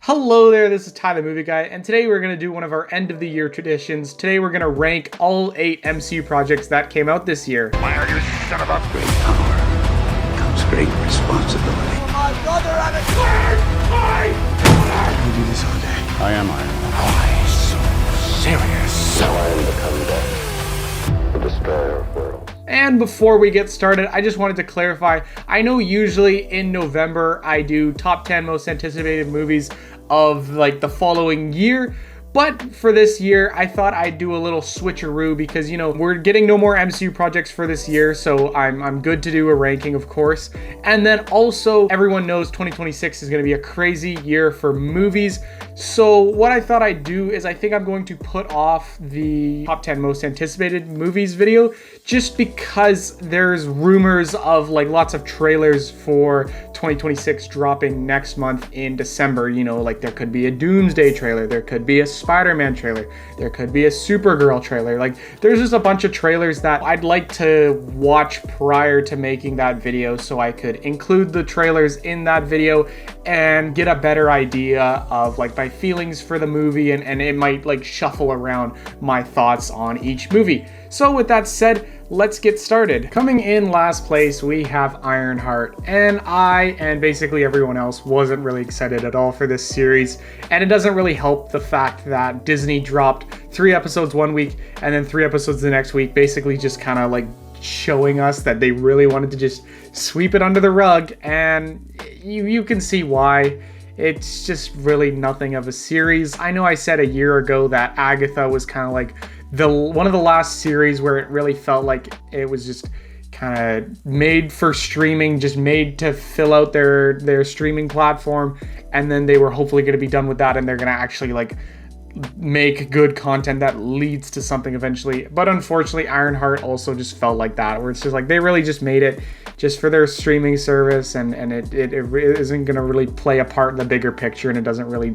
Hello there, this is Ty the Movie Guy, and today we're going to do one of our end of the year traditions. Today we're going to rank all 8 MCU projects that came out this year. Fire, you son of a... Great power comes great responsibility. My brother and a sword! You do this all day. I am Iron Man. Why so serious? Now I am the comeback, the destroyer of worlds. And before we get started, I just wanted to clarify, I know usually in November I do top 10 most anticipated movies of like the following year, but for this year I thought I'd do a little switcheroo because, you know, we're getting no more MCU projects for this year, so I'm good to do a ranking, of course. And then also everyone knows 2026 is going to be a crazy year for movies. So what I thought I'd do is I think I'm going to put off the top 10 most anticipated movies video just because there's rumors of like lots of trailers for 2026 dropping next month in December. You know, like there could be a Doomsday trailer, there could be a Spider-Man trailer, there could be a Supergirl trailer. Like there's just a bunch of trailers that I'd like to watch prior to making that video so I could include the trailers in that video and get a better idea of like my feelings for the movie, and it might like shuffle around my thoughts on each movie. So with that said, let's get started. Coming in last place, we have Ironheart, and I and basically everyone else wasn't really excited at all for this series, and it doesn't really help the fact that Disney dropped 3 episodes one week and then 3 episodes the next week, basically just kind of like showing us that they really wanted to just sweep it under the rug, and you can see why. It's just really nothing of a series. I know I said a year ago that Agatha was kind of like one of the last series where it really felt like it was just kind of made for streaming, just made to fill out their streaming platform, and then they were hopefully going to be done with that and they're going to actually like make good content that leads to something eventually. But unfortunately, Ironheart also just felt like that, where it's just like they really just made it just for their streaming service, and it isn't going to really play a part in the bigger picture, and it doesn't really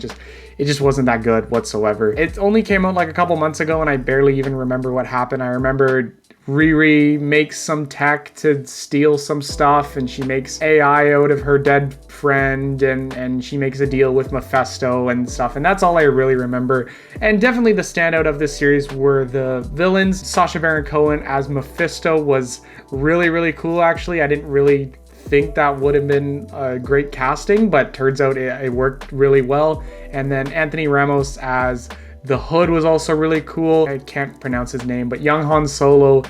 it just wasn't that good whatsoever. It only came out like a couple months ago, and I barely even remember what happened. I remember Riri makes some tech to steal some stuff, and she makes AI out of her dead friend, and she makes a deal with Mephisto and stuff, and that's all I really remember. And definitely the standout of this series were the villains. Sacha Baron Cohen as Mephisto was really cool, actually. I didn't really think that would have been a great casting, but turns out it worked really well. And then Anthony Ramos as the Hood was also really cool. I can't pronounce his name, but young Han Solo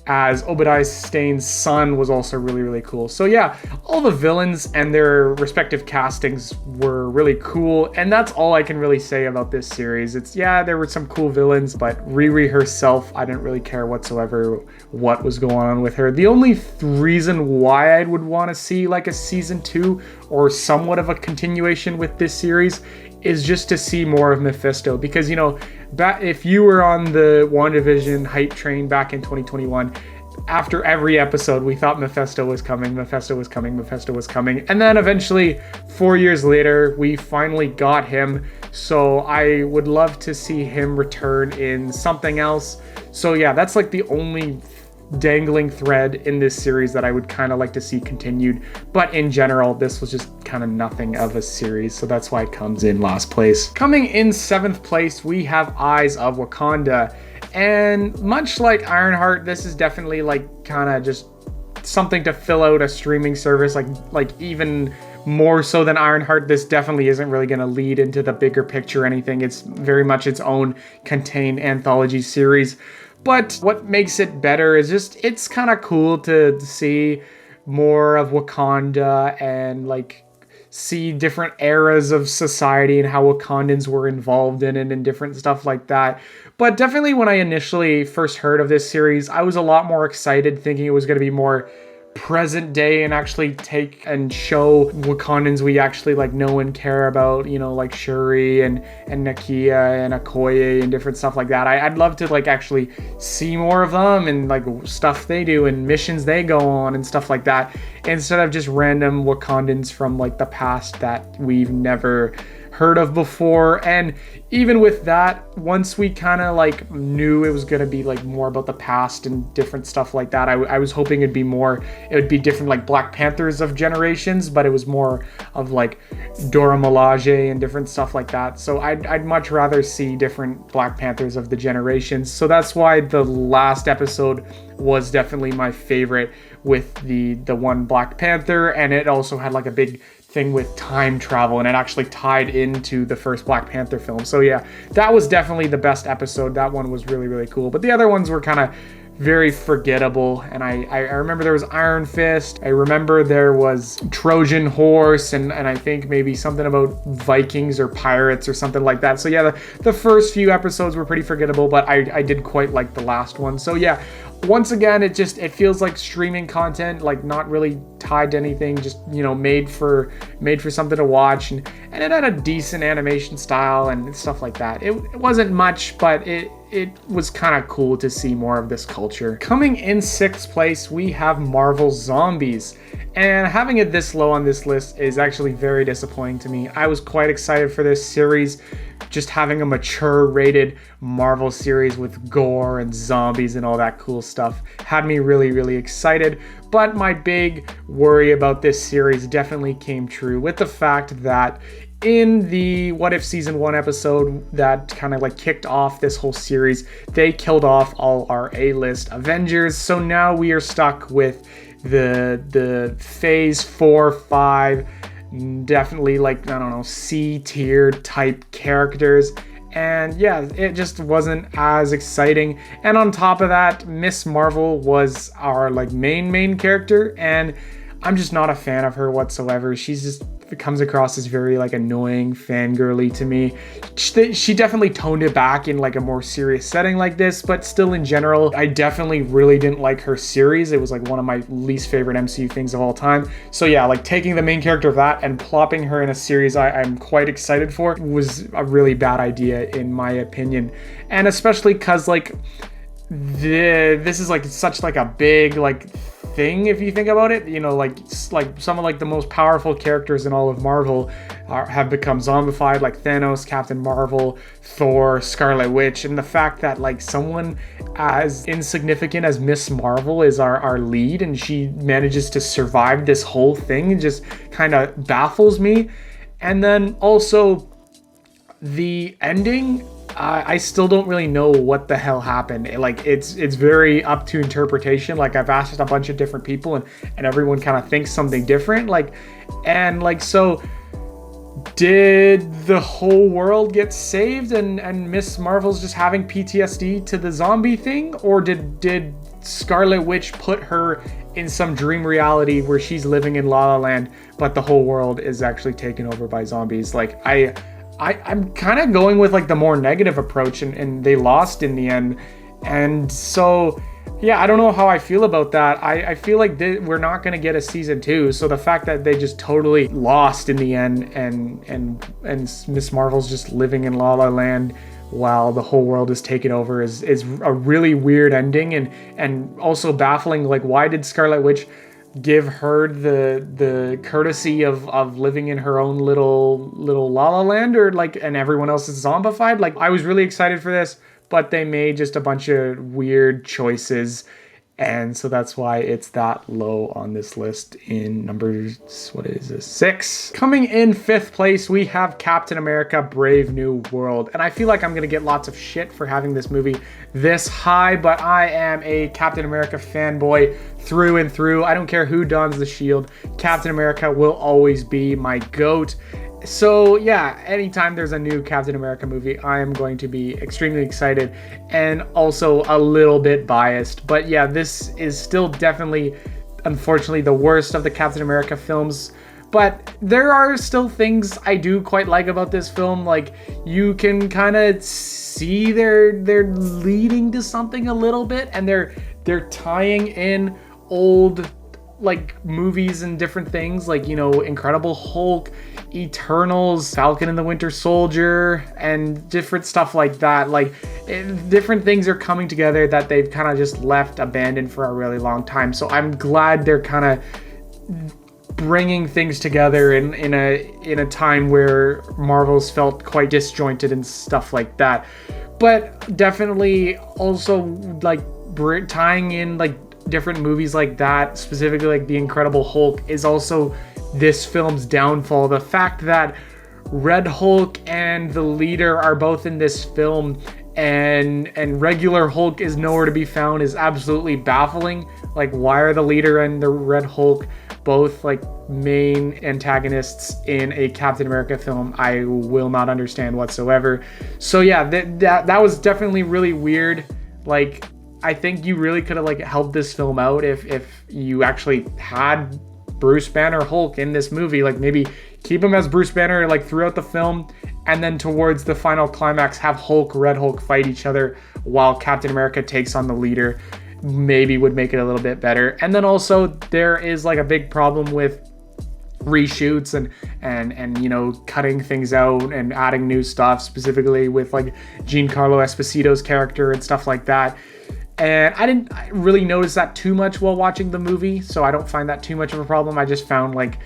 as Obadiah Stane's son was also really cool. So yeah, all the villains and their respective castings were really cool, and that's all I can really say about this series. It's, yeah, there were some cool villains, but Riri herself, I didn't really care whatsoever what was going on with her. The only reason why I would want to see like a season 2 or somewhat of a continuation with this series is just to see more of Mephisto, because, you know, if you were on the WandaVision hype train back in 2021, after every episode we thought Mephisto was coming, and then eventually 4 years later we finally got him. So I would love to see him return in something else. So yeah, that's like the only dangling thread in this series that I would kind of like to see continued, but in general this was just kind of nothing of a series, so that's why it comes in last place. Coming in 7th place, we have Eyes of Wakanda, and much like Ironheart, this is definitely like kind of just something to fill out a streaming service, like even more so than Ironheart. This definitely isn't really going to lead into the bigger picture or anything. It's very much its own contained anthology series. But what makes it better is just it's kind of cool to see more of Wakanda and like see different eras of society and how Wakandans were involved in it and different stuff like that. But definitely when I initially first heard of this series, I was a lot more excited, thinking it was going to be more present day and actually take and show Wakandans we actually like know and care about, you know, like Shuri and Nakia and Okoye and different stuff like that. I'd love to like actually see more of them and like stuff they do and missions they go on and stuff like that, instead of just random Wakandans from like the past that we've never heard of before. And even with that, once we kind of like knew it was going to be like more about the past and different stuff like that, I was hoping it would be different like Black Panthers of generations, but it was more of like Dora Milaje and different stuff like that. So I'd much rather see different Black Panthers of the generations. So that's why the last episode was definitely my favorite, with the one Black Panther, and it also had like a big thing with time travel, and it actually tied into the first Black Panther film. So yeah, that was definitely the best episode. That one was really, really cool. But the other ones were kind of very forgettable. And I remember there was Iron Fist. I remember there was Trojan Horse, and I think maybe something about Vikings or pirates or something like that. So yeah, the first few episodes were pretty forgettable, but I did quite like the last one. So yeah, once again, it feels like streaming content, like not really tied to anything, just, you know, made for something to watch, and it had a decent animation style and stuff like that. It wasn't much, but it was kind of cool to see more of this culture. Coming in sixth place, we have Marvel Zombies. And having it this low on this list is actually very disappointing to me. I was quite excited for this series. Just having a mature rated Marvel series with gore and zombies and all that cool stuff had me really, really excited. But my big worry about this series definitely came true with the fact that in the What If Season 1 episode that kind of like kicked off this whole series, they killed off all our A-list Avengers. So now we are stuck with the phase 4, 5, definitely like, I don't know, C tier type characters. And yeah, it just wasn't as exciting. And on top of that, Miss Marvel was our like main character, and I'm just not a fan of her whatsoever. She's just comes across as very like annoying, fangirly to me. She definitely toned it back in like a more serious setting like this, but still in general, I definitely really didn't like her series. It was like one of my least favorite MCU things of all time. So yeah, like taking the main character of that and plopping her in a series I'm quite excited for was a really bad idea in my opinion. And especially because like this is like such like a big like thing if you think about it, you know, like some of like the most powerful characters in all of Marvel have become zombified, like Thanos, Captain Marvel, Thor, Scarlet Witch. And the fact that like someone as insignificant as Miss Marvel is our lead, and she manages to survive this whole thing, just kind of baffles me. And then also the ending, I still don't really know what the hell happened. It's very up to interpretation. Like I've asked a bunch of different people, and everyone kind of thinks something different. So did the whole world get saved and Miss Marvel's just having PTSD to the zombie thing? Or did Scarlet Witch put her in some dream reality where she's living in La La Land, but the whole world is actually taken over by zombies? Like I'm kind of going with like the more negative approach, and they lost in the end. And so, yeah, I don't know how I feel about that. I feel like we're not going to get a season 2. So the fact that they just totally lost in the end, and Miss Marvel's just living in La La Land while the whole world is taken over is a really weird ending, and also baffling. Like, why did Scarlet Witch give her the courtesy of living in her own little La La Land, or like, and everyone else is zombified? Like, I was really excited for this, but they made just a bunch of weird choices, and so that's why it's that low on this list in number, 6. Coming in 5th place, we have Captain America Brave New World. And I feel like I'm gonna get lots of shit for having this movie this high, but I am a Captain America fanboy through and through. I don't care who dons the shield, Captain America will always be my GOAT. So yeah, anytime there's a new Captain America movie, I am going to be extremely excited and also a little bit biased. But yeah, this is still definitely, unfortunately, the worst of the Captain America films. But there are still things I do quite like about this film. Like, you can kind of see they're leading to something a little bit, and they're tying in old like movies and different things, like, you know, Incredible Hulk, Eternals, Falcon and the Winter Soldier, and different stuff like that. Like, different things are coming together that they've kind of just left abandoned for a really long time. So I'm glad they're kind of bringing things together in a time where Marvel's felt quite disjointed and stuff like that. But definitely also like tying in like different movies like that, specifically like The Incredible Hulk, is also this film's downfall. The fact that Red Hulk and the leader are both in this film and regular Hulk is nowhere to be found is absolutely baffling. Like, why are the leader and the Red Hulk both like main antagonists in a Captain America film? I will not understand whatsoever. So yeah, that was definitely really weird. Like, I think you really could have like helped this film out if you actually had Bruce Banner Hulk in this movie. Like, maybe keep him as Bruce Banner like throughout the film, and then towards the final climax have Hulk, Red Hulk fight each other while Captain America takes on the leader. Maybe would make it a little bit better. And then also there is like a big problem with reshoots and you know, cutting things out and adding new stuff, specifically with like Giancarlo Esposito's character and stuff like that. And I didn't really notice that too much while watching the movie, so I don't find that too much of a problem. I just found like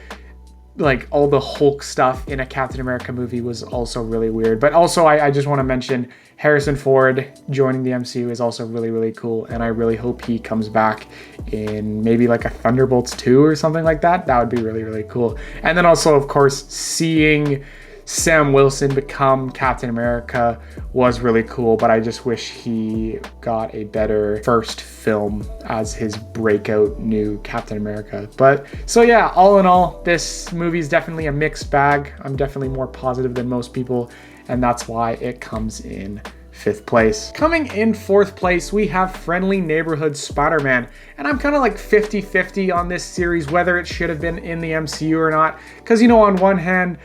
all the Hulk stuff in a Captain America movie was also really weird. But also I just want to mention Harrison Ford joining the MCU is also really, really cool. And I really hope he comes back in maybe like a Thunderbolts 2 or something like that. That would be really, really cool. And then also, of course, seeing Sam Wilson become Captain America was really cool, but I just wish he got a better first film as his breakout new Captain America. But so yeah, all in all, this movie is definitely a mixed bag. I'm definitely more positive than most people, and that's why it comes in 5th place. Coming in 4th place, we have Friendly Neighborhood Spider-Man. And I'm kind of like 50-50 on this series, whether it should have been in the MCU or not. Because, you know, on one hand,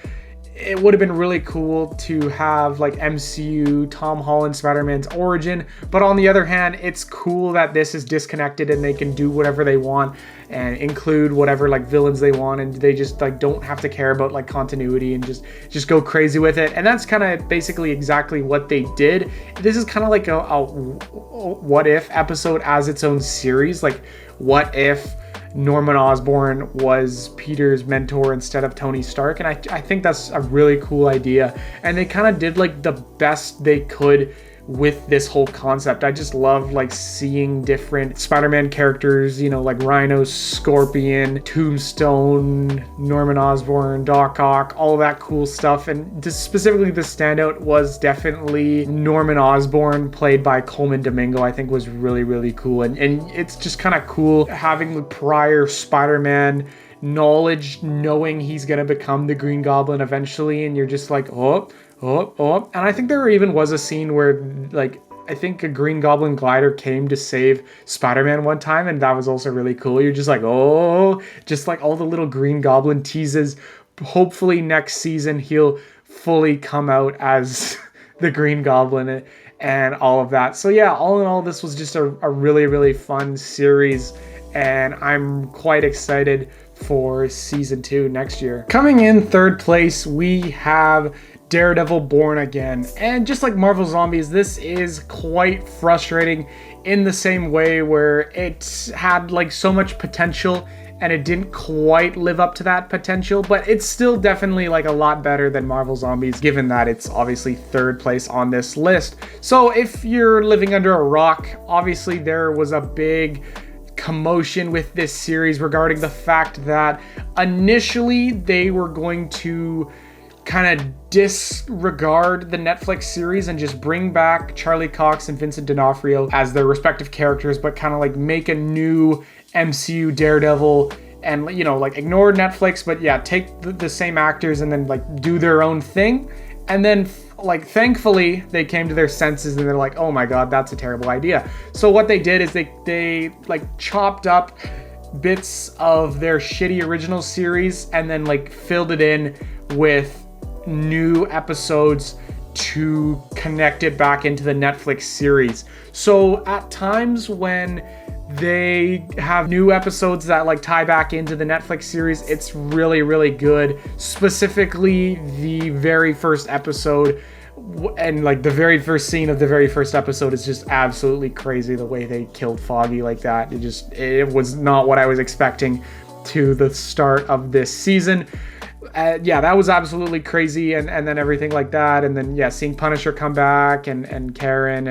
it would have been really cool to have like MCU Tom Holland Spider-Man's origin, but on the other hand, it's cool that this is disconnected and they can do whatever they want and include whatever like villains they want, and they just like don't have to care about like continuity and just go crazy with it. And that's kind of basically exactly what they did. This is kind of like a what if episode as its own series. Like, what if Norman Osborn was Peter's mentor instead of Tony Stark? And I think that's a really cool idea, and they kind of did like the best they could with this whole concept. I just love like seeing different Spider-Man characters, you know, like Rhino, Scorpion, Tombstone, Norman Osborn, Doc Ock, all that cool stuff. And just specifically the standout was definitely Norman Osborn, played by Coleman Domingo. I think was really, really cool. And it's just kind of cool having the prior Spider-Man knowledge, knowing he's gonna become the Green Goblin eventually, and you're just like, oh. And I think there even was a scene where, like, I think a Green Goblin glider came to save Spider-Man one time, and that was also really cool. You're just like, oh, just like all the little Green Goblin teases. Hopefully next season he'll fully come out as the Green Goblin and all of that. So yeah, all in all, this was just a really, really fun series, and I'm quite excited for season 2 next year. Coming in 3rd place, we have Daredevil Born Again. And just like Marvel Zombies, this is quite frustrating in the same way where it had like so much potential and it didn't quite live up to that potential, but it's still definitely like a lot better than Marvel Zombies, given that it's obviously 3rd place on this list. So if you're living under a rock, obviously there was a big commotion with this series regarding the fact that initially they were going to kind of disregard the Netflix series and just bring back Charlie Cox and Vincent D'Onofrio as their respective characters, but kind of like make a new MCU Daredevil and, you know, like ignore Netflix, but yeah, take the same actors and then like do their own thing. And then like thankfully they came to their senses and they're like, oh my god, that's a terrible idea. So what they did is they like chopped up bits of their shitty original series and then like filled it in with new episodes to connect it back into the Netflix series. So at times when they have new episodes that like tie back into the Netflix series, it's really, really good. Specifically the very first episode, and like the very first scene of the very first episode is just absolutely crazy. The way they killed Foggy like that, it was not what I was expecting. to the start of this season. Yeah, that was absolutely crazy, and then everything like that, and then yeah, seeing Punisher come back, and Karen,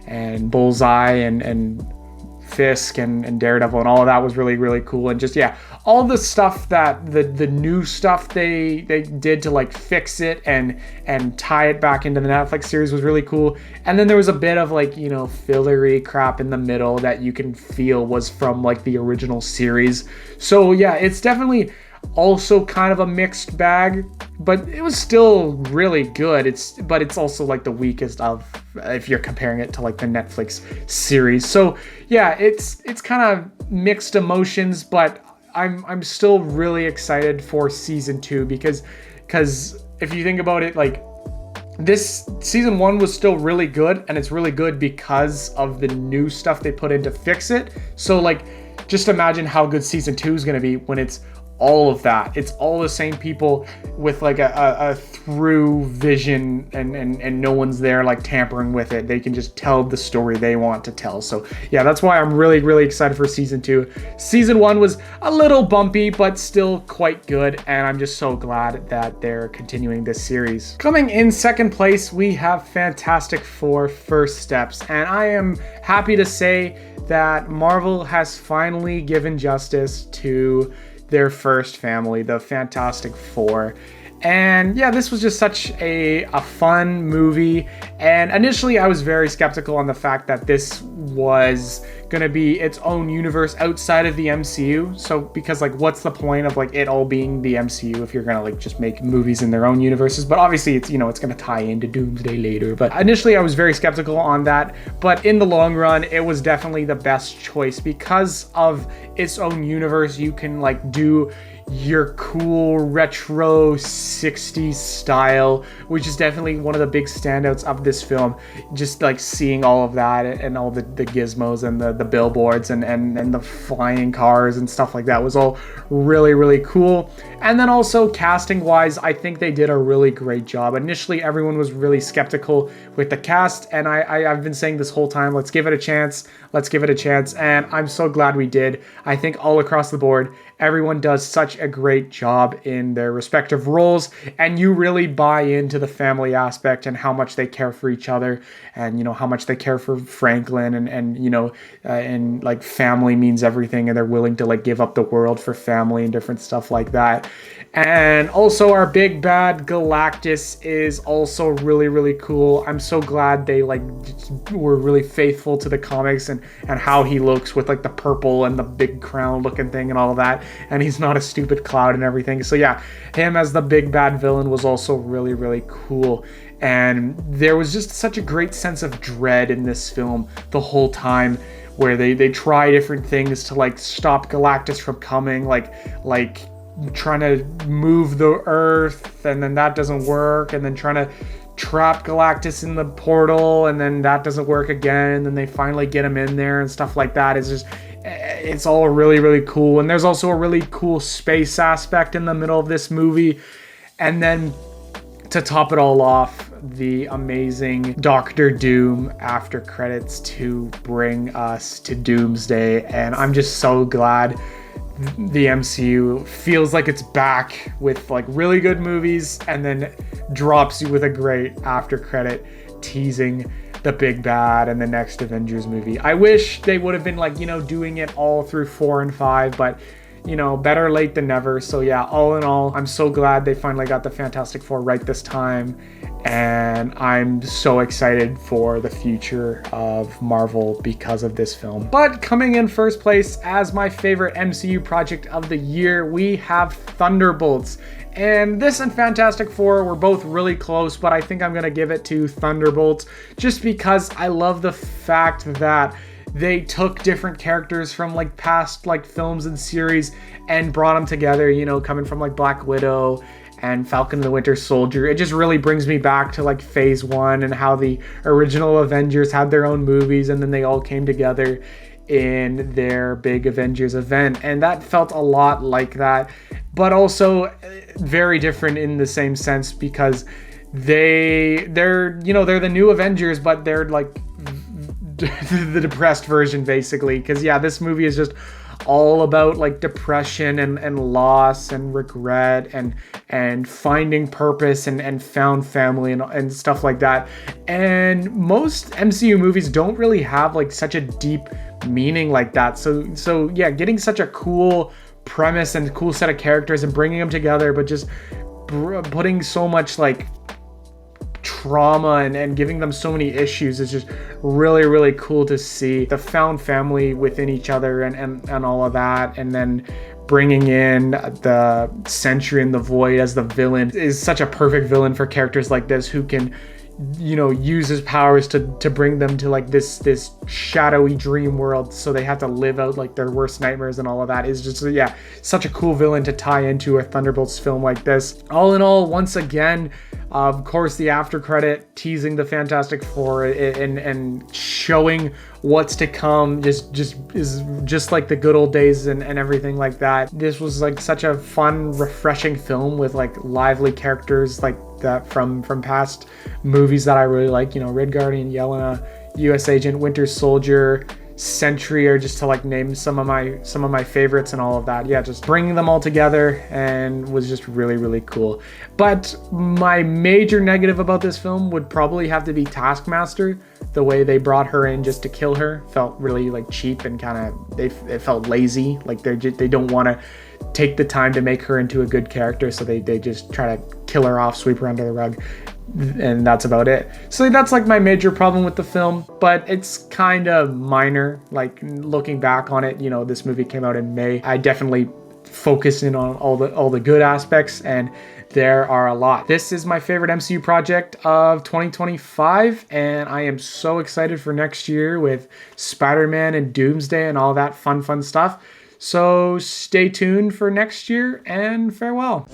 and Bullseye, and Fisk, and Daredevil, and all of that was really, really cool. And just, yeah, all the stuff that the new stuff they did to like fix it and tie it back into the Netflix series was really cool. And then there was a bit of like, you know, fillery crap in the middle that you can feel was from like the original series. So yeah, it's definitely also kind of a mixed bag, but it was still really good. But it's also like the weakest of, if you're comparing it to like the Netflix series. So yeah, it's kind of mixed emotions, but I'm still really excited for season 2 because if you think about it, like, this season 1 was still really good, and it's really good because of the new stuff they put in to fix it. So like, just imagine how good season 2 is going to be when it's all of that. It's all the same people with like a through vision, and no one's there like tampering with it. They can just tell the story they want to tell. So yeah, that's why I'm really, really excited for season 2. Season 1 was a little bumpy, but still quite good, and I'm just so glad that they're continuing this series. Coming in second place, we have Fantastic Four: First Steps, and I am happy to say that Marvel has finally given justice to their first family, the Fantastic Four. And yeah, this was just such a fun movie. And initially I was very skeptical on the fact that this was gonna be its own universe outside of the MCU. So because like, what's the point of like it all being the MCU if you're gonna like just make movies in their own universes? But obviously it's, you know, it's gonna tie into Doomsday later. But initially I was very skeptical on that. But in the long run, it was definitely the best choice because of its own universe. You can like do your cool retro 60s style, which is definitely one of the big standouts of this film. Just like seeing all of that and all the gizmos and the billboards and the flying cars and stuff like that was all really, really cool. And then also casting wise, I think they did a really great job. Initially everyone was really skeptical with the cast, and I've been saying this whole time, let's give it a chance, and I'm so glad we did. I think all across the board, everyone does such a great job in their respective roles, and you really buy into the family aspect and how much they care for each other, and you know how much they care for Franklin, and you know, and like family means everything, and they're willing to like give up the world for family and different stuff like that. And also our big bad Galactus is also really, really cool. I'm so glad they like were really faithful to the comics and how he looks with like the purple and the big crown looking thing and all of that. And he's not a stupid cloud and everything. So yeah, him as the big bad villain was also really, really cool. And there was just such a great sense of dread in this film the whole time, where they try different things to like stop Galactus from coming, like trying to move the Earth, and then that doesn't work, and then trying to trap Galactus in the portal, and then that doesn't work again, and then they finally get him in there and stuff like that. It's just, it's all really, really cool. And there's also a really cool space aspect in the middle of this movie. And then to top it all off, the amazing Doctor Doom after credits to bring us to Doomsday. And I'm just so glad the MCU feels like it's back with like really good movies, and then drops you with a great after credit teasing the big bad and the next Avengers movie. I wish they would have been like, you know, doing it all through 4 and 5, but you know, better late than never. So yeah, all in all, I'm so glad they finally got the Fantastic Four right this time, and I'm so excited for the future of Marvel because of this film. But coming in first place as my favorite MCU project of the year, we have Thunderbolts. And this and Fantastic Four were both really close, but I think I'm gonna give it to Thunderbolts just because I love the fact that they took different characters from like past like films and series and brought them together, you know, coming from like Black Widow and Falcon and the Winter Soldier. It just really brings me back to like phase 1 and how the original Avengers had their own movies, and then they all came together in their big Avengers event, and that felt a lot like that, but also very different in the same sense, because they're you know, they're the new Avengers, but they're like the depressed version basically. Because yeah, this movie is just all about like depression and loss and regret and finding purpose and found family and stuff like that. And most MCU movies don't really have like such a deep meaning like that. So yeah, getting such a cool premise and cool set of characters and bringing them together, but just putting so much like trauma and giving them so many issues is just really cool to see. The found family within each other and all of that, and then bringing in the Sentry and the Void as the villain is such a perfect villain for characters like this, who can, you know, use his powers to bring them to like this shadowy dream world, so they have to live out like their worst nightmares and all of that. Is just, yeah, such a cool villain to tie into a Thunderbolts film like this. All in all, once again, of course, the after credit teasing the Fantastic Four and showing what's to come is just like the good old days and everything like that. This was like such a fun, refreshing film with like lively characters like that from past movies that I really like. You know, Red Guardian, Yelena, US Agent, Winter Soldier, Sentry, or just to like name some of my favorites and all of that. Yeah, just bringing them all together and was just really cool. But my major negative about this film would probably have to be Taskmaster. The way they brought her in just to kill her felt really like cheap and kind of it felt lazy. Like they don't want to take the time to make her into a good character, so they just try to kill her off, sweep her under the rug, and that's about it. So that's like my major problem with the film, but it's kind of minor. Like looking back on it, you know, this movie came out in May. I definitely focused in on all the good aspects, and there are a lot. This is my favorite MCU project of 2025, and I am so excited for next year with Spider-Man and Doomsday and all that fun stuff. So stay tuned for next year, and farewell.